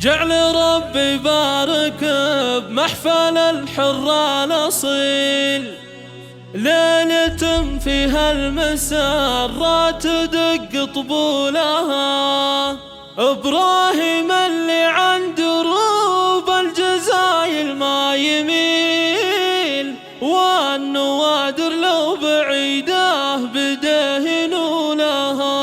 جعل ربي بارك بمحفل الحر الأصيل، ليلة فيها المسرات تدق طبولها، إبراهيم اللي عن دروب الجزايل ما يميل، والنوادر لو بعيده بديه نولها.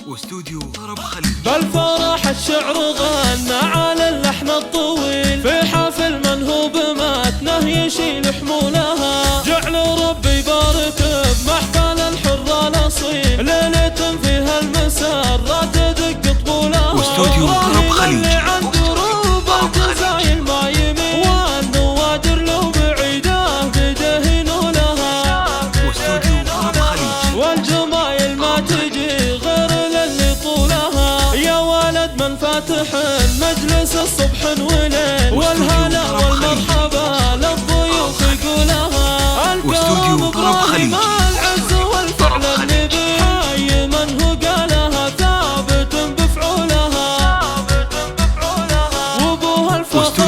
واستوديو طرب خليج بالفرح الشعر غنى على اللحن الطويل، في حفل منهوب متنه يشيل حمولها. جعل ربي بارك بمحفل الحر الأصيل، ليلة فيها المسرات تدق طبولها، واستوديو طرب خليج الجزايل ما يميل، والنوادر لو بعيده بديه نولها. واستوديو طرب خليج والجمايل ما تجي غير للي طولها، يا ولد من فاتح المجلس الصبح وليل، والهلا والمرحبا للضيوف يقولها. واستوديو طرب خليج العز والفعل النبي، حي من هو قالها ثابت بفعولها، وابوها الفخر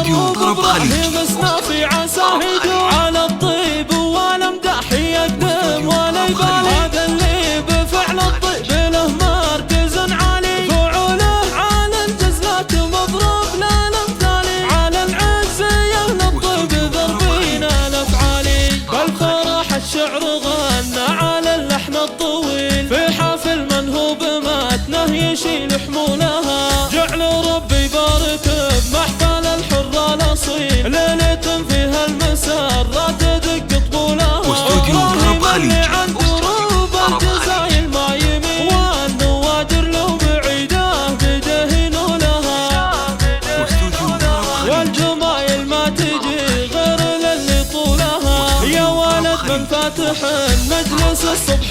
ابراهيم اسنافي عساه يدوم على الطيب والمدح يقدم ولا يبالي. هذا اللي بفعل الطيب له مركز عالي، فعوله على الجزلات مضروب لا الامثالي، على العز يهل الطيب ضربين الافعالي. بالفرح الشعر غنى على اللحن الطويل، في حفل منهوب متنه يشيل حمولها. جعل ربي بارك بمحفل الحر الأصيل، ليلة فيها المسرات تدق طبولها، واستوديو طرب خليج عن دروب الجزايل ما يميل، والنوادر لو بعيده بديه نولها. واستوديو طرب خليج والجمايل ما تجي غير للي طولها، يا ولد من فاتح المجلس الصبح